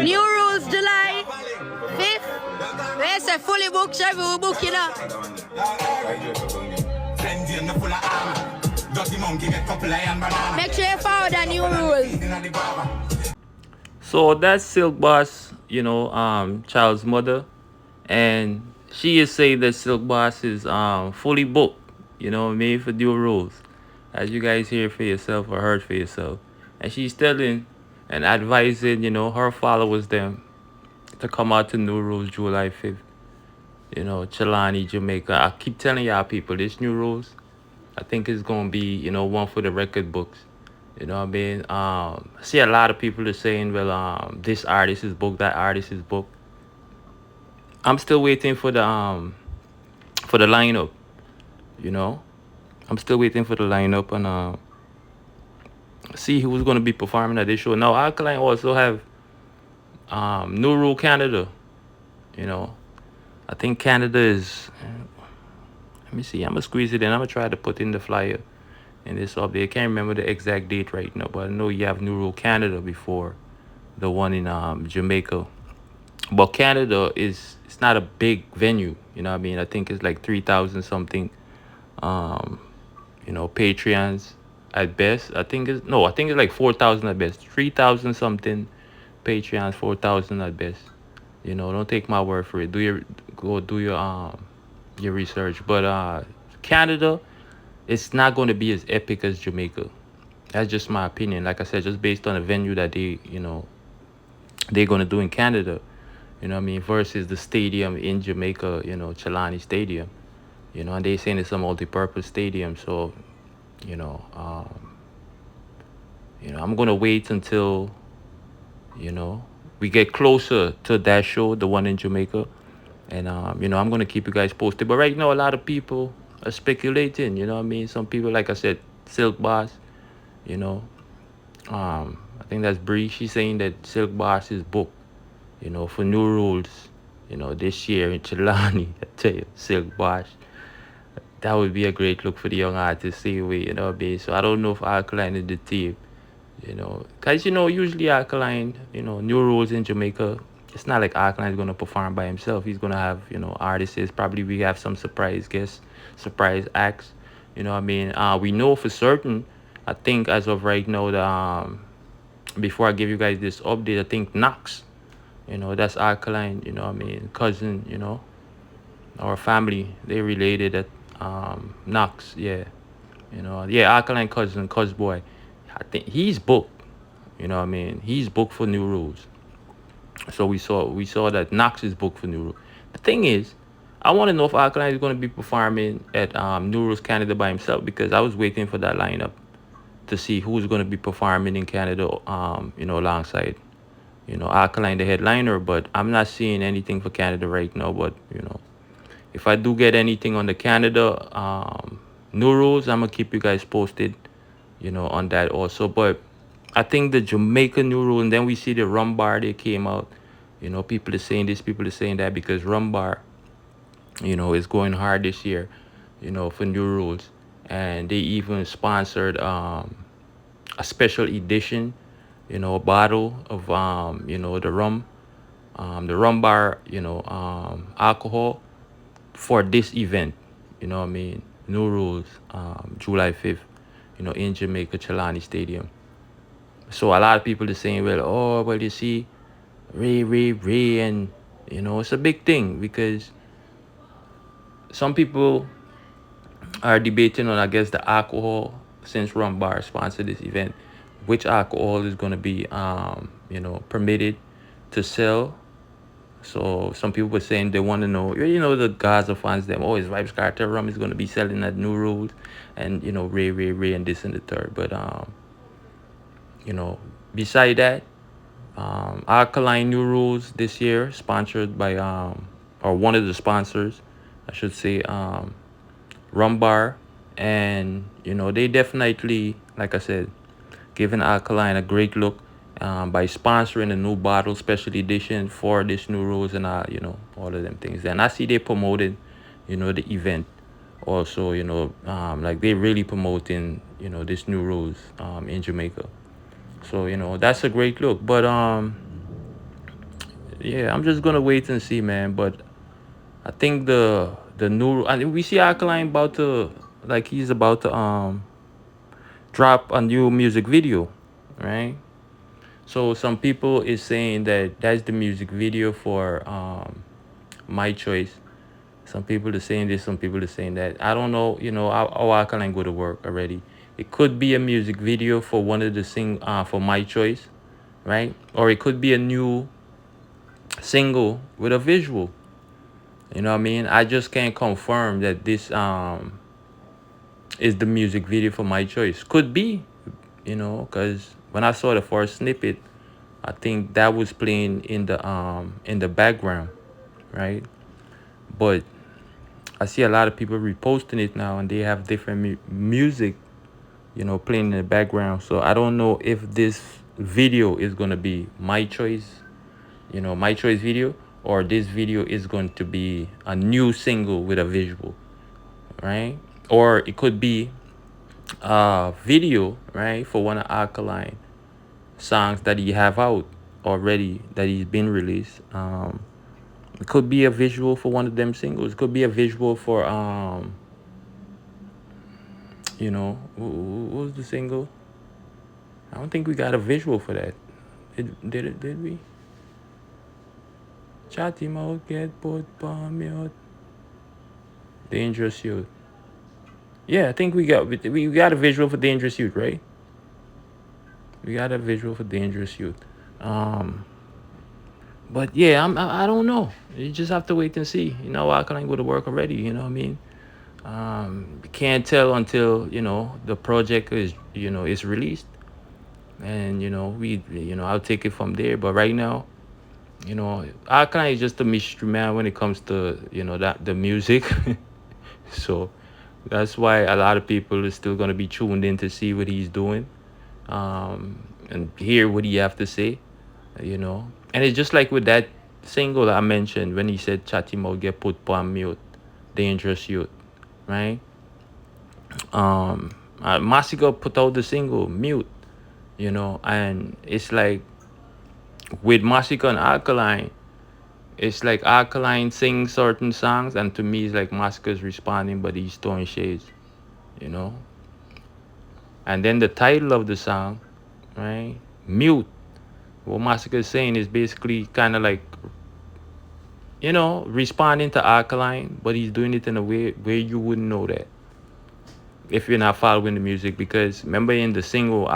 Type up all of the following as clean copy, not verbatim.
New rules July 5th. There's a fully booked review book, you know. Make sure you follow the new rules. So that's Silk Boss, child's mother, and she is saying that Silk Boss is fully booked, made for new rules, as you guys hear for yourself or heard for yourself, and she's telling and advising, her followers them to come out to New Rules July 5th. Chilani, Jamaica. I keep telling y'all people this New Rules, I think it's gonna be, one for the record books. You know what I mean? I see a lot of people are saying, well, this artist is booked, that artist is booked. I'm still waiting for the lineup, I'm still waiting for the lineup and see who's gonna be performing at this show. Now Alkaline also have New Rule Canada, I think Canada is, let me see, I'm gonna squeeze it in. I'm gonna try to put in the flyer in this update. I can't remember the exact date right now, but I know you have New Rule Canada before the one in Jamaica. But Canada it's not a big venue, you know what I mean? I think it's like 3,000 something Patreons at best. I think it's like 4,000 at best. 3,000 something Patreons, 4,000 at best. Don't take my word for it. Do your research. But Canada, it's not going to be as epic as Jamaica. That's just my opinion. Like I said, just based on the venue that they're going to do in Canada, you know what I mean, versus the stadium in Jamaica, Chilani Stadium, and they saying it's a multi-purpose stadium. So, I'm going to wait until, we get closer to that show, the one in Jamaica. And, I'm going to keep you guys posted. But right now, a lot of people are speculating, you know what I mean? Some people, like I said, Silk Boss, I think that's Bree. She's saying that Silk Boss is booked, for New Rules, this year in Chilani. I tell you, Silk Boss. That would be a great look for the young artist, see away, So I don't know if Alkaline is the team, because, usually Alkaline, New Rules in Jamaica, it's not like Alkaline is going to perform by himself. He's going to have, artists. Probably we have some surprise guests, surprise acts, you know what I mean? We know for certain, I think as of right now, before I give you guys this update, I think Knox, that's Alkaline, you know what I mean, cousin, our family, they related at Knox, yeah. Alkaline cousin, cuz boy. I think he's booked. You know what I mean? He's booked for New Rules. So we saw that Knox is booked for New Rules. The thing is, I want to know if Alkaline is going to be performing at New Rules Canada by himself, because I was waiting for that lineup to see who's going to be performing in Canada, alongside, Alkaline, the headliner. But I'm not seeing anything for Canada right now. But, if I do get anything on the Canada New Rules, I'm going to keep you guys posted, on that also. But I think the Jamaica New Rule, and then we see the Rum Bar, they came out. People are saying this, people are saying that, because Rum Bar, is going hard this year, for New Rules. And they even sponsored a special edition, a bottle of, the Rum Bar, alcohol for this event, you know what I mean? New Rules, July 5th, in Jamaica, Chilani Stadium. So a lot of people are saying, well, you see, Ray, and, it's a big thing, because some people are debating on, I guess, the alcohol, since Rum Bar sponsored this event, which alcohol is going to be, permitted to sell. So some people were saying they want to know, the Gaza fans, them, is Vibes Cartel rum is going to be selling at New Rules, and, Ray, and this and the third. But, beside that, Alkaline New Rules this year, sponsored by, or one of the sponsors, I should say, Rum Bar. And, they definitely, like I said, giving Alkaline a great look by sponsoring a new bottle special edition for this New Rules and, all of them things. And I see they promoted, the event also, like they really promoting, this New Rules in Jamaica. So, that's a great look. But yeah, I'm just gonna wait and see, man. But I think the new and we see Alkaline about to like he's about to drop a new music video, right? So some people is saying that that's the music video for My Choice. Some people are saying this, some people are saying that. I don't know, how Alkaline go to work already. It could be a music video for one of the for My Choice, right? Or it could be a new single with a visual. You know what I mean? I just can't confirm that this is the music video for My Choice. Could be, because when I saw the first snippet, I think that was playing in the background, right? But I see a lot of people reposting it now, and they have different music, playing in the background. So I don't know if this video is gonna be My Choice, My Choice video, or this video is going to be a new single with a visual, right? Or it could be a video, right, for one of Alkaline songs that he have out already that he's been released. It could be a visual for one of them singles. It could be a visual for what was the single? I don't think we got a visual for that. Did we? Chatty mouth get put palm out. Dangerous Youth. Yeah, I think we got a visual for Dangerous Youth, right? We got a visual for Dangerous Youth. But yeah, I don't know. You just have to wait and see. I can go to work already. You know what I mean? You can't tell until the project is released, and I'll take it from there. But right now, Alkaline is just a mystery man when it comes to that the music. So that's why a lot of people are still gonna be tuned in to see what he's doing, and hear what he have to say. And it's just like with that single I mentioned when he said "Chatty mouth get put on mute," Dangerous Youth, right? Massacre put out the single "Mute," and it's like with Massacre and Alkaline, it's like Alkaline sings certain songs, and to me, it's like Massacre's responding, but he's throwing shades, you know. And then the title of the song, right? Mute. What Massacre is saying is basically kind of like, responding to Alkaline, but he's doing it in a way where you wouldn't know that if you're not following the music. Because remember in the single,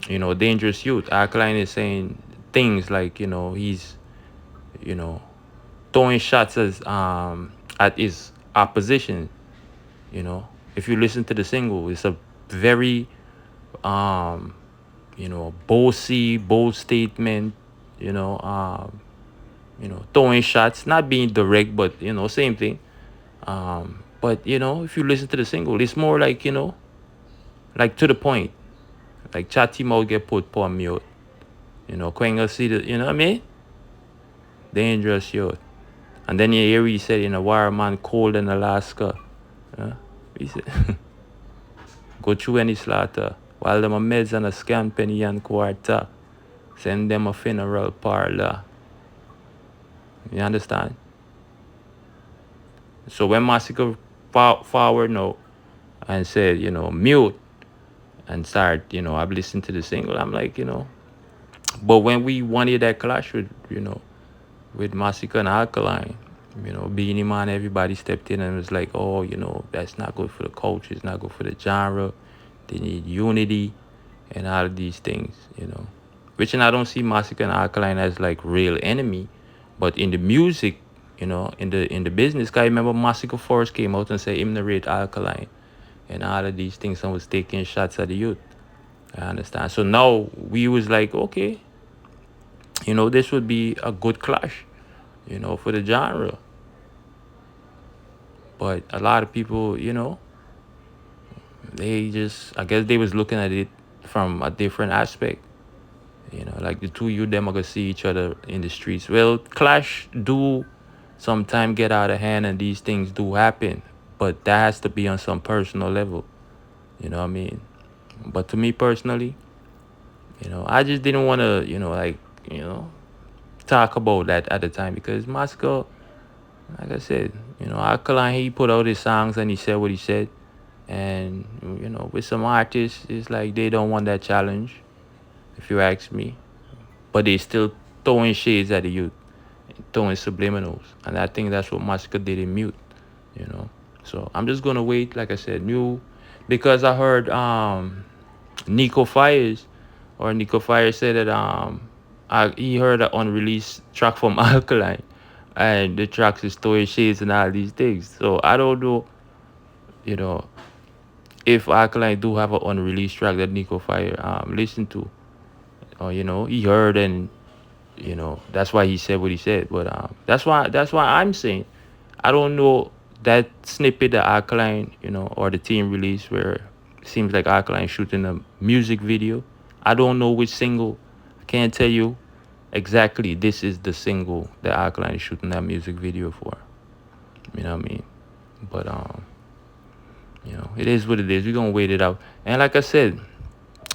Dangerous Youth, Alkaline is saying things like, he's, throwing shots at his opposition. If you listen to the single, it's a very bold statement, throwing shots, not being direct, but same thing. But if you listen to the single, it's more like, like to the point. Like chatty mouth get put on mute. Quenga see the, you know what I mean? Dangerous Youth. And then you hear he said in a wire man cold in Alaska. He said go through any slaughter. While them a meds and a scan penny and quarter. Send them a funeral parlor. You understand? So when Massacre forward now and said, mute and start, I've listened to the single, I'm like, but when we wanted that clash with Massacre and Alkaline, Beanie Man, everybody stepped in and was like, oh, that's not good for the culture, it's not good for the genre. They need unity and all of these things, Which, and I don't see Massacre and Alkaline as like real enemy, but in the music, in the business, guy, remember Massacre first came out and said him narrate Alkaline and all of these things and was taking shots at the youth. I understand. So now we was like, okay, this would be a good clash, for the genre. But a lot of people, they just, I guess they was looking at it from a different aspect. Like the two of you, them are gonna see each other in the streets. Well, clash do sometimes get out of hand and these things do happen. But that has to be on some personal level. You know what I mean? But to me personally, I just didn't want to, talk about that at the time because Moscow, like I said, Alkaline, he put out his songs and he said what he said. And, with some artists, it's like they don't want that challenge, if you ask me. But they still throwing shades at the youth, throwing subliminals. And I think that's what Moscow did in Mute, So I'm just going to wait, like I said, because I heard Nico Fires said that he heard an unreleased track from Alkaline, and the tracks is throwing shades and all these things. So I don't know, if Alkaline do have an unreleased track that Nico Fire listened to, or he heard, and that's why he said what he said. But that's why I'm saying I don't know that snippet that Alkaline, or the team released where it seems like Alkaline shooting a music video. I don't know which single. I can't tell you exactly this is the single that Alkaline is shooting that music video for. You know what I mean? But it is what it is. We're gonna wait it out. And like I said,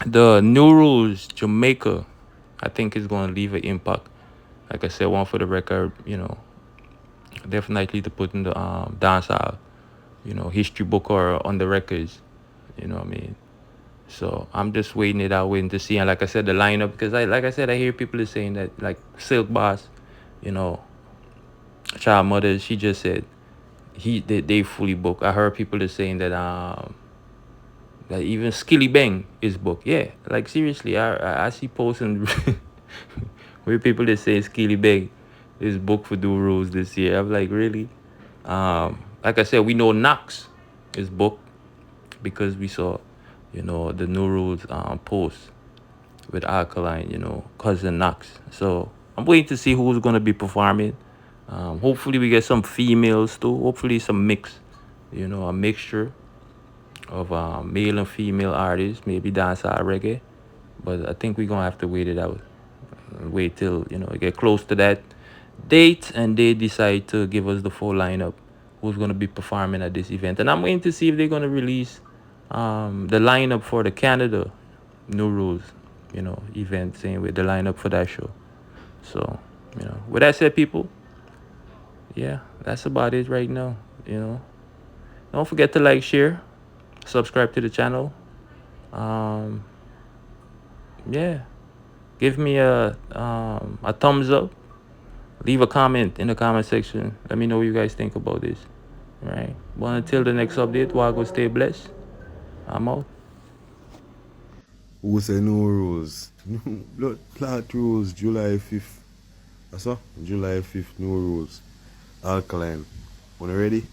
the New Rules Jamaica, I think is gonna leave an impact. Like I said, one for the record, definitely to put in the dancehall, history book or on the records. You know what I mean? So I'm just waiting to see. And like I said, the lineup, because I hear people are saying that, like Silk Boss, Child Mother, she just said they fully booked. I heard people are saying that that even Skilly Bang is booked. Yeah, like seriously, I see posting where people that say Skilly Bang is booked for Do Rules this year. I'm like, really? Like I said, we know Knox is booked because we saw, the New Rules post with Alkaline, cousin Knox. So I'm waiting to see who's gonna be performing. Hopefully we get some females too. Hopefully some mix, a mixture of male and female artists, maybe dancehall reggae. But I think we're gonna have to wait it out. Wait till get close to that date and they decide to give us the full lineup who's gonna be performing at this event. And I'm waiting to see if they're gonna release the lineup for the Canada New Rules, event, same with the lineup for that show. So, with that said, people, yeah, that's about it right now. Don't forget to like, share, subscribe to the channel. Yeah, give me a thumbs up. Leave a comment in the comment section. Let me know what you guys think about this. All right. Well, until the next update, Wago, stay blessed. I'm out. Who say no rules? Blood clot rules, July 5th. That's all? July 5th, no rules. Alkaline. When you ready?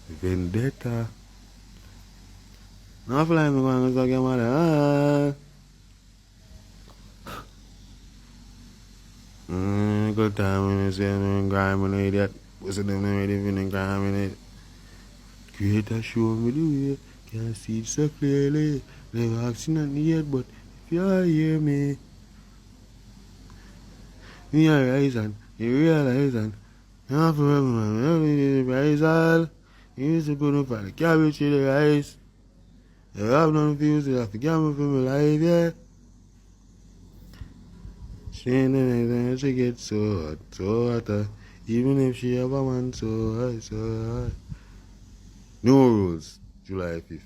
Vendetta. No, I feel like I'm going to talk about that. Good time when you say I'm grinding with that. What's the name of it? Grinding it. Create a show me the way. Can't see it so clearly. Never have seen it yet, but if you hear me, you rise and you realize and you have to remember, you rise all. You used to go up for the cabbage to the rice. You have none of you, so you have to gamble for my life, yeah. She ain't anything, she gets so hot, even if she have a man so high. No rules, July 5th.